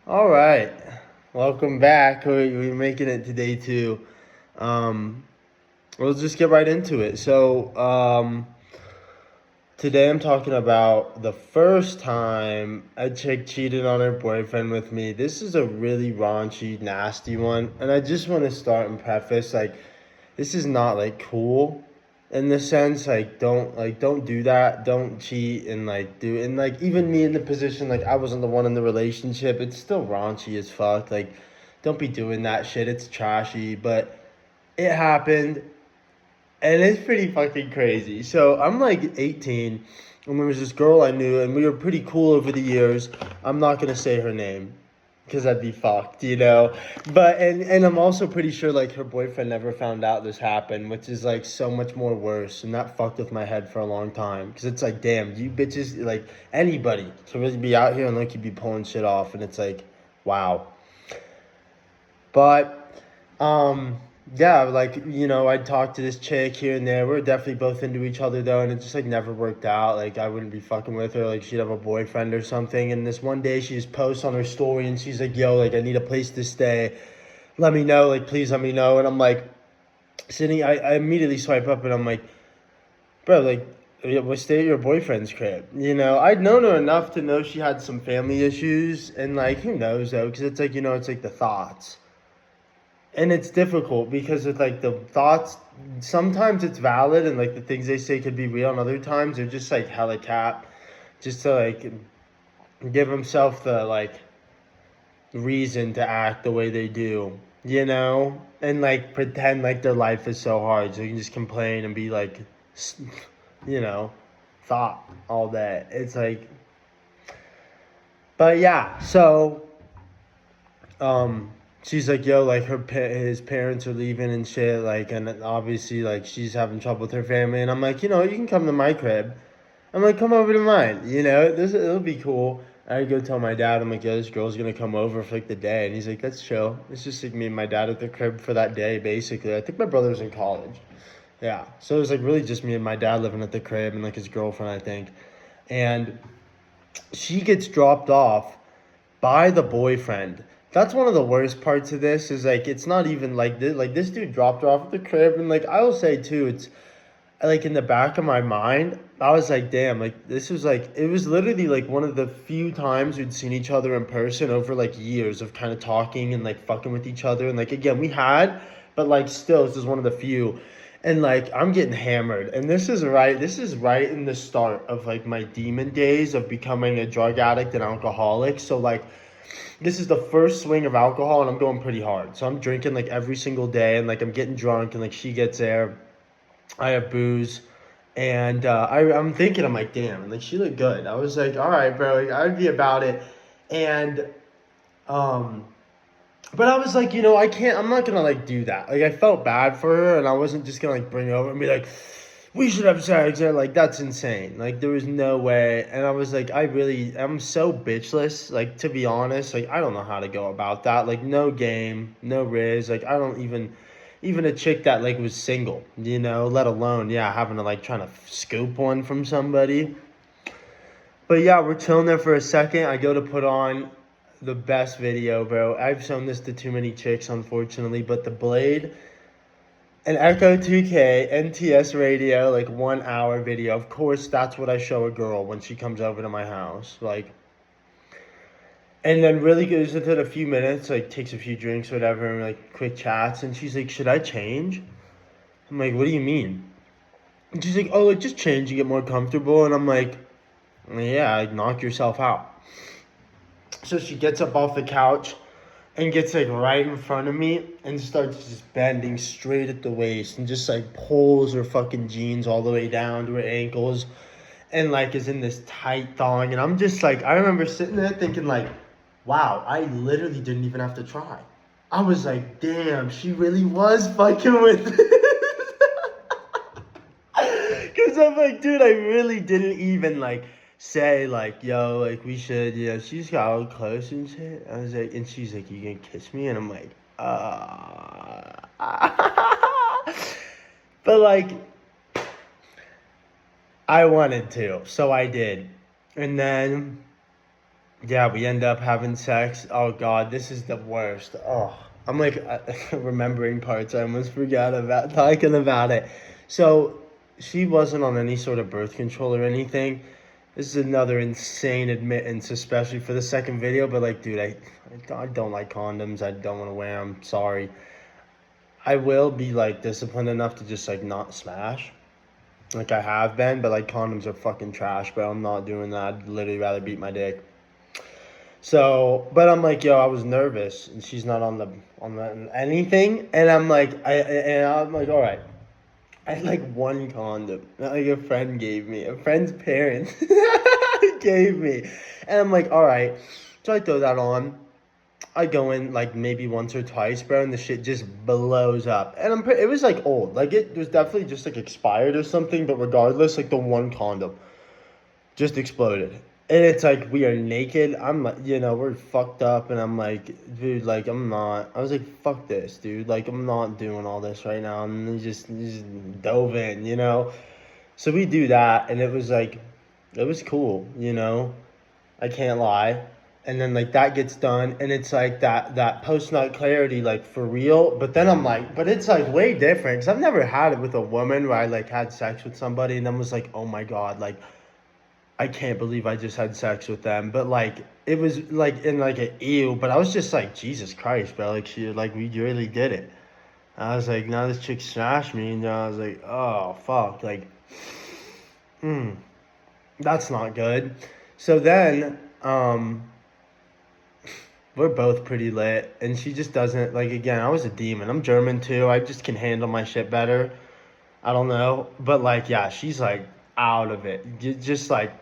All right, welcome back. We're making it to day two. Um, we'll just get right into it. Today I'm talking about the first time a chick cheated on her boyfriend with me. This is a really raunchy, nasty one, and I just want to start and preface this is not cool in the sense don't do that, don't cheat and do and even me in the position I wasn't the one in the relationship, it's still raunchy as fuck. Don't be doing that shit, it's trashy, but it happened and it's pretty fucking crazy. So I'm 18 and there was this girl I knew and we were pretty cool over the years. I'm not gonna say her name because I'd be fucked. But and I'm also pretty sure her boyfriend never found out this happened, which is so much more worse, and that fucked with my head for a long time because it's damn, you bitches, anybody can really be out here and you be pulling shit off, and it's wow. But yeah, I'd talk to this chick here and there. We're definitely both into each other though, and it just never worked out. I wouldn't be fucking with her. She'd have a boyfriend or something. And this one day she just posts on her story and she's yo, I need a place to stay. Let me know, please let me know. And I'm sitting, I immediately swipe up and I'm bro, we'll stay at your boyfriend's crib. I'd known her enough to know she had some family issues, and who knows though, because it's it's the thoughts. And it's difficult because it's the thoughts, sometimes it's valid and the things they say could be real, and other times they're just hella cap, just to give himself the reason to act the way they do, and pretend their life is so hard so you can just complain and be you know thought all day. It's but yeah, so she's yo, his parents are leaving and shit, and obviously she's having trouble with her family, and I'm you can come to my crib. I'm come over to mine. It'll be cool. I go tell my dad, I'm yo, this girl's gonna come over for the day, and he's that's chill. It's just me and my dad at the crib for that day, basically. I think my brother's in college. Yeah, so it was really just me and my dad living at the crib and his girlfriend, I think. And she gets dropped off by the boyfriend. That's one of the worst parts of this is it's not even this dude dropped her off at the crib, and I will say too, it's in the back of my mind I was damn, this was it was literally one of the few times we'd seen each other in person over years of kind of talking and fucking with each other, and again we had, but still this is one of the few. And I'm getting hammered, and this is right in the start of my demon days of becoming a drug addict and alcoholic. So this is the first swing of alcohol, and I'm going pretty hard. So I'm drinking every single day, and I'm getting drunk, and she gets there. I have booze, and I'm thinking, I'm damn, and she looked good. I was all right, bro, I'd be about it. And but I was I'm not gonna do that. I felt bad for her, and I wasn't just gonna bring her over and be we should have sex. That's insane. There was no way. And I was I'm so bitchless. To be honest, I don't know how to go about that. No game, no riz. I don't even a chick that was single, let alone, yeah, having to trying to scoop one from somebody. But yeah, we're chilling there for a second. I go to put on the best video, bro. I've shown this to too many chicks, unfortunately, but the Blade and Echo 2K NTS radio 1 hour video. Of course, that's what I show a girl when she comes over to my house. And then really goes into it a few minutes, takes a few drinks, whatever, and quick chats, and she's should I change? I'm what do you mean? And she's oh, just change, you get more comfortable. And I'm yeah, knock yourself out. So she gets up off the couch and gets right in front of me and starts just bending straight at the waist and just pulls her fucking jeans all the way down to her ankles and is in this tight thong. And I'm just I remember sitting there thinking wow, I literally didn't even have to try. I was damn, she really was fucking with because I'm dude, I really didn't even say yo, we should, she's got all close and shit. I was and she's you gonna kiss me? And I'm but I wanted to, so I did. And then Yeah, we end up having sex. Oh God, this is the worst. Oh, I'm like remembering parts I almost forgot about talking about it. So she wasn't on any sort of birth control or anything. This is another insane admittance, especially for the second video. But like, dude, I don't like condoms. I don't want to wear them. Sorry. I will be like disciplined enough to just like not smash, like I have been. But like condoms are fucking trash, bro. I'm not doing that. I'd literally rather beat my dick. So, but I'm like, yo, I was nervous, and she's not on the anything, and I'm like, all right. I had like one condom that like a friend gave me, a friend's parents gave me, and I'm like, all right. So I throw that on. I go in like maybe once or twice, bro, and the shit just blows up. And it was like old, like it was definitely just like expired or something. But regardless, like the one condom just exploded. And it's like we are naked. I'm like, we're fucked up, and I'm like, dude, like I'm not. I was like, fuck this, dude. Like I'm not doing all this right now. And he just dove in. So we do that, and it was like, it was cool. I can't lie. And then like that gets done, and it's like that post nut clarity, like for real. But then I'm like, but it's like way different, because I've never had it with a woman where I like had sex with somebody and then was like, oh my God, like I can't believe I just had sex with them. But like it was like in like a ew, but I was just like, Jesus Christ, bro, like we really did it. I was like, now this chick smashed me, and I was like, oh fuck, like, that's not good. So then, we're both pretty lit, and she just doesn't like. Again, I was a demon. I'm German too. I just can handle my shit better. I don't know, but like, yeah, she's like out of it. Just like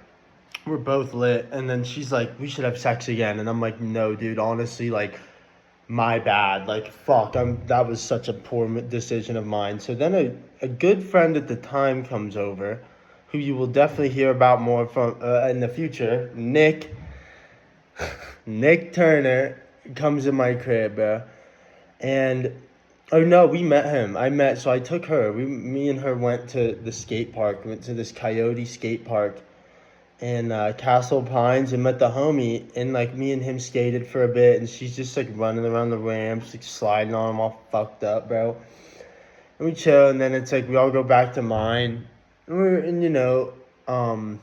we're both lit, and then she's like, we should have sex again, and I'm like, no, dude, honestly, like, my bad, like, fuck, that was such a poor decision of mine. So then a good friend at the time comes over, who you will definitely hear about more from in the future. Nick Turner comes in my crib, bro, and oh no, we met him. So I took her. Me and her went to the skate park. Went to this Coyote skate park in Castle Pines, and met the homie, and like me and him skated for a bit, and she's just like running around the ramps, like sliding on him, all fucked up, bro. And we chill, and then it's like we all go back to mine, and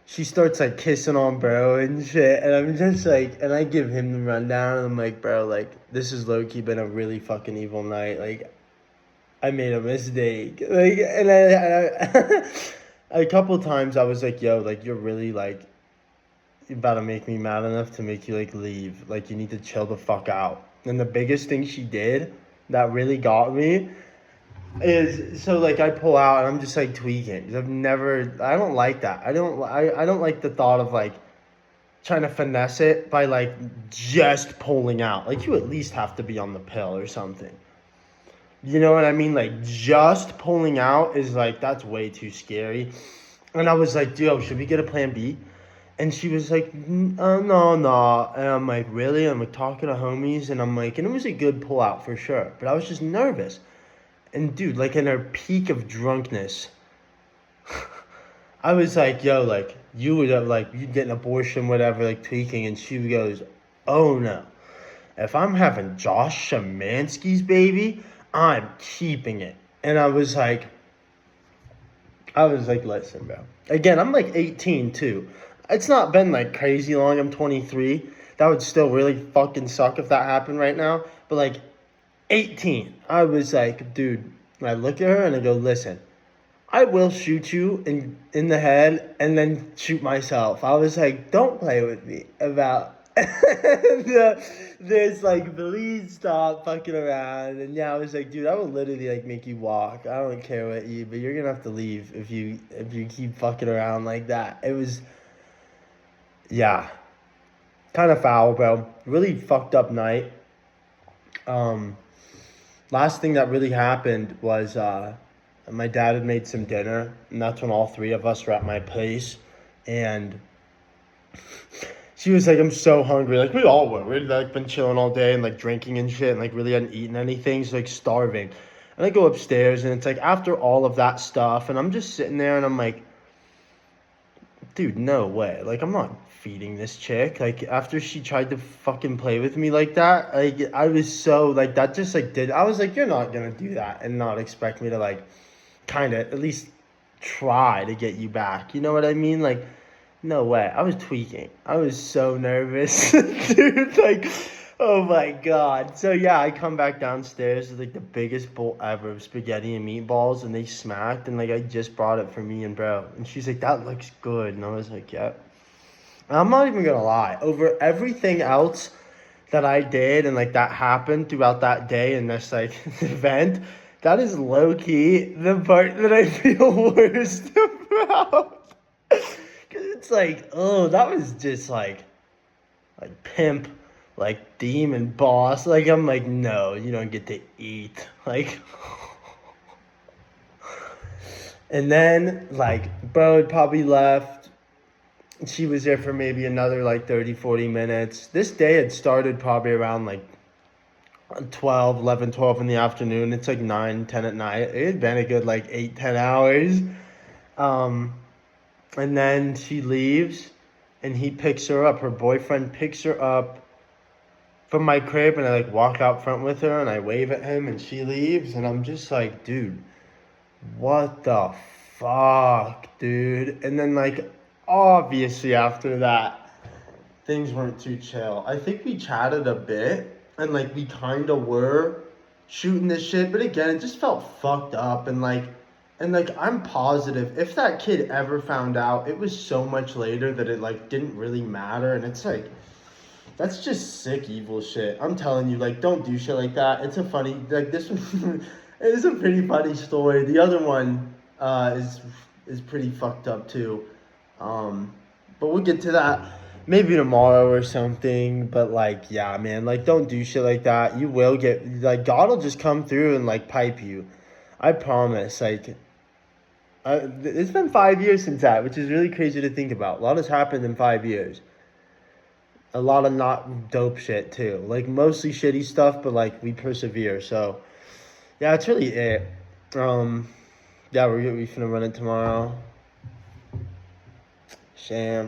she starts like kissing on bro and shit, and I'm just like, and I give him the rundown, and I'm like, bro, like this has low key been a really fucking evil night, like I made a mistake. Like, and I a couple times I was like, yo, like, you're really, like, you about to make me mad enough to make you, like, leave. Like, you need to chill the fuck out. And the biggest thing she did that really got me is, so, like, I pull out and I'm just, like, tweaking. 'Cause I don't like that. I don't like the thought of, like, trying to finesse it by, like, just pulling out. Like, you at least have to be on the pill or something. You know what I mean? Like, just pulling out is like, that's way too scary. And I was like, yo, should we get a plan B? And she was like, no, no. And I'm like, really? I'm like talking to homies, and I'm like, and it was a good pull out for sure. But I was just nervous. And dude, like in her peak of drunkenness, I was like, yo, like, you would have, like, you'd get an abortion, whatever, like tweaking. And she goes, oh no. If I'm having Josh Shemansky's baby, I'm keeping it. And I was like, listen, bro. Again, I'm like 18 too. It's not been like crazy long. I'm 23. That would still really fucking suck if that happened right now. But like 18, I was like, dude, I look at her and I go, listen, I will shoot you in the head and then shoot myself. I was like, don't play with me about this, like, please stop fucking around. And yeah, I was like, dude, I will literally like make you walk. I don't care what you, but you're gonna have to leave if you keep fucking around like that. It was, yeah, kind of foul, bro. Really fucked up night. Last thing that really happened was my dad had made some dinner, and that's when all three of us were at my place, and she was like, I'm so hungry. Like, we all were. We'd, like, been chilling all day and, like, drinking and shit, and, like, really hadn't eaten anything, so, like, starving. And I go upstairs, and it's, like, after all of that stuff, and I'm just sitting there, and I'm, like, dude, no way. Like, I'm not feeding this chick. Like, after she tried to fucking play with me like that, like, I was so, like, that just, like, I was like, you're not gonna do that and not expect me to, like, kind of at least try to get you back. You know what I mean? Like, no way. I was tweaking. I was so nervous, dude. Like, oh my God. So, yeah, I come back downstairs with, like, the biggest bowl ever of spaghetti and meatballs, and they smacked, and, like, I just brought it for me and bro. And she's like, that looks good. And I was like, yep. And I'm not even gonna lie. Over everything else that I did and, like, that happened throughout that day in this, like, event, that is low key the part that I feel worst about. Cause it's like, oh, that was just like pimp, like demon boss. Like, I'm like, no, you don't get to eat. Like, and then like, bro had probably left. She was there for maybe another like 30, 40 minutes. This day had started probably around like 12 in the afternoon. It's like 9, 10 at night. It had been a good like 8, 10 hours. Um, and then she leaves and he picks her up. Her boyfriend picks her up from my crib, and I like walk out front with her and I wave at him and she leaves. And I'm just like, dude, what the fuck, dude? And then like, obviously after that, things weren't too chill. I think we chatted a bit and like we kind of were shooting this shit, but again, it just felt fucked up. And like I'm positive if that kid ever found out, it was so much later that it like didn't really matter. And it's like, that's just sick evil shit. I'm telling you, like, don't do shit like that. It's a funny, like, this one it is a pretty funny story. The other one is pretty fucked up too. But we'll get to that maybe tomorrow or something. But like, yeah, man, like, don't do shit like that. You will get, like, God will just come through and like pipe you. I promise. Like, it's been 5 years since that, which is really crazy to think about. A lot has happened in 5 years. A lot of not dope shit too. Like, mostly shitty stuff, but like we persevere. So yeah, that's really it. Yeah, we finna run it tomorrow. Sam.